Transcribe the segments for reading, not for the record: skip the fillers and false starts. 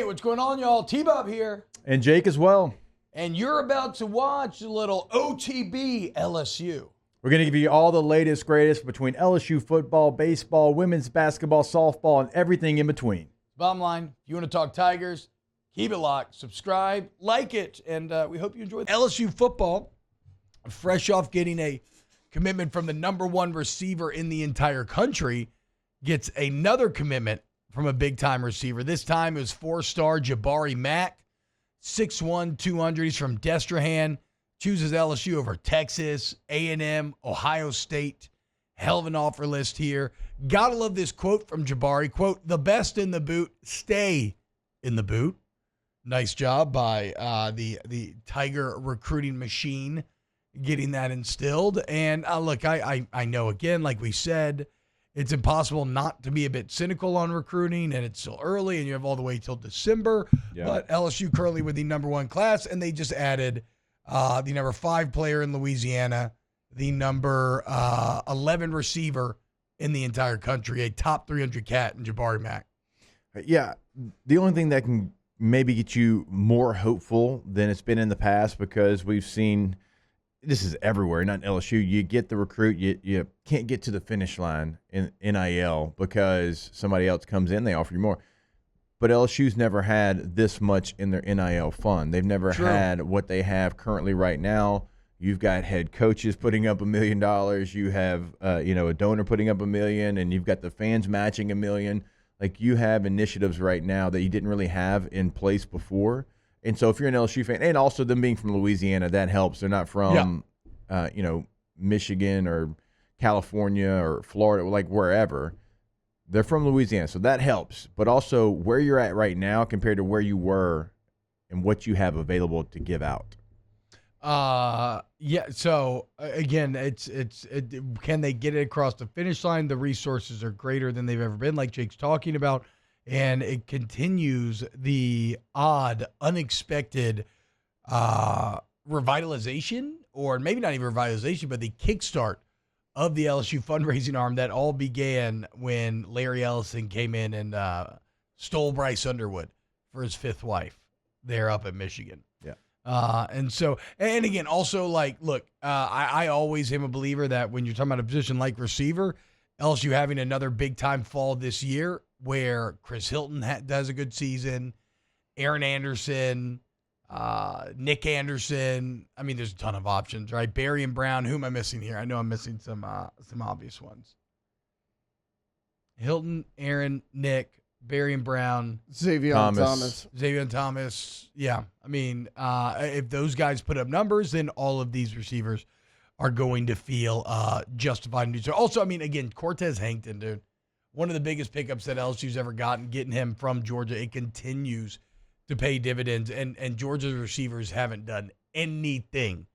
what's going on, y'all? T-Bob here. And Jake as well. And you're about to watch a little OTB LSU. We're going to give you all the latest, greatest between LSU football, baseball, women's basketball, softball, and everything in between. Bottom line, if you want to talk Tigers, keep it locked, subscribe, like it, and we hope you enjoy LSU football. Fresh off getting a commitment from the number one receiver in the entire country, gets another commitment from a big-time receiver. This time it was four-star Jabari Mack, 6'1", 200. He's from Destrehan. Chooses LSU over Texas, A&M, Ohio State. Hell of an offer list here. Gotta love this quote from Jabari. Quote, "The best in the boot, stay in the boot." Nice job by the Tiger recruiting machine getting that instilled. And look, I know, again, like we said, it's impossible not to be a bit cynical on recruiting, and it's still early, and you have all the way till December. Yeah. But LSU currently with the number one class, and they just added the number 5 player in Louisiana, the number 11 receiver in the entire country, a top 300 cat in Jabari Mack. Yeah, the only thing that can maybe get you more hopeful than it's been in the past, because we've seen – this is everywhere, not in LSU. You get the recruit, you can't get to the finish line in NIL because somebody else comes in, they offer you more. But LSU's never had this much in their NIL fund. They've never had what they have currently right now. You've got head coaches putting up $1 million. You have a donor putting up $1 million, and you've got the fans matching $1 million. Like, you have initiatives right now that you didn't really have in place before. And so if you're an LSU fan, and also them being from Louisiana, that helps. They're not from, Michigan or California or Florida, like wherever. They're from Louisiana, so that helps. But also where you're at right now compared to where you were and what you have available to give out. So again, it's can they get it across the finish line? The resources are greater than they've ever been, like Jake's talking about. And it continues the odd, unexpected revitalization, or maybe not even revitalization, but the kickstart of the LSU fundraising arm that all began when Larry Ellison came in and stole Bryce Underwood for his 5th wife there up in Michigan. Yeah. And again, also, like, look, I always am a believer that when you're talking about a position like receiver, LSU having another big-time fall this year where Chris Hilton does a good season, Aaron Anderson, Nick Anderson. I mean, there's a ton of options, right? Barry and Brown. Who am I missing here? I know I'm missing some obvious ones. Hilton, Aaron, Nick, Barry and Brown. Xavier Thomas. Yeah. I mean, if those guys put up numbers, then all of these receivers are going to feel justified in doing so. Also, I mean, again, Cortez Hankton, dude. One of the biggest pickups that LSU's ever gotten, getting him from Georgia. It continues to pay dividends, and Georgia's receivers haven't done anything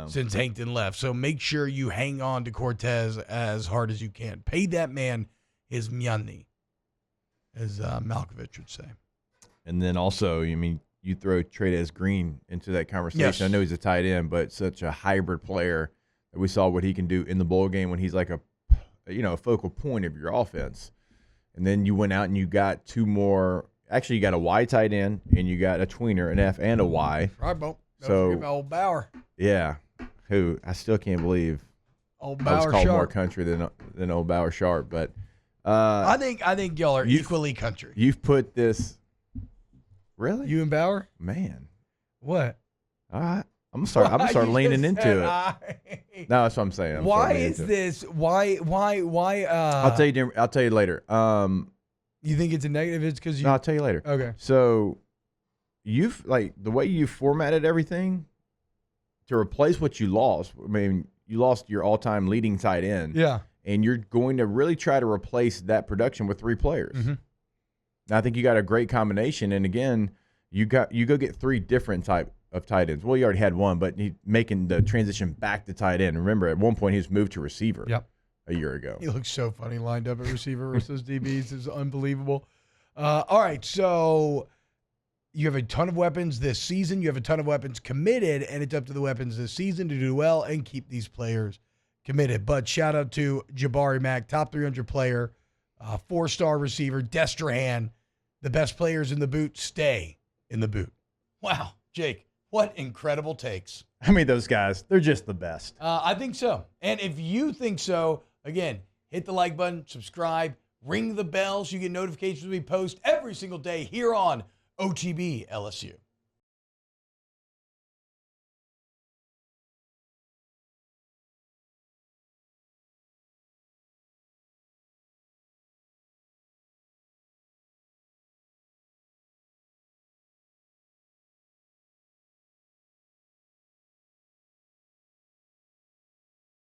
since Hankton left. So make sure you hang on to Cortez as hard as you can. Pay that man his money, as Malkovich would say. And then also, I mean, you throw Trey'Dez Green into that conversation. Yes. I know he's a tight end, but such a hybrid player. We saw what he can do in the bowl game when he's like a focal point of your offense. And then you went out and you got 2 more. Actually, you got a Y tight end, and you got a tweener, an F and a Y. Right, Bo. So, Don't forget about old Bauer. Yeah, who I still can't believe Old I Bauer was called Sharp. more country than old Bauer Sharp. But I think y'all are equally country. You've put this. Really? You and Bauer? Man. What? All right. I'm gonna start leaning into it. No, that's what I'm saying. Why is this? Why? I'll tell you later. You think it's a negative? It's because you. No, I'll tell you later. Okay. So, you've the way you formatted everything to replace what you lost. I mean, you lost your all-time leading tight end. Yeah. And you're going to really try to replace that production with 3 players. Mm-hmm. Now, I think you got a great combination. And again, you go get 3 different type of tight ends. Well, you already had one, but he's making the transition back to tight end. Remember, at one point he was moved to receiver. Yep. A year ago. He looks so funny lined up at receiver versus DBs. It's unbelievable. All right, so you have a ton of weapons this season. You have a ton of weapons committed, and it's up to the weapons this season to do well and keep these players committed. But shout out to Jabari Mack, top 300 player, 4-star receiver, Destrehan, the best players in the boot stay in the boot. Wow, Jake, what incredible takes. I mean, those guys, they're just the best. I think so. And if you think so, again, hit the like button, subscribe, ring the bell so you get notifications when we post every single day here on OTB LSU.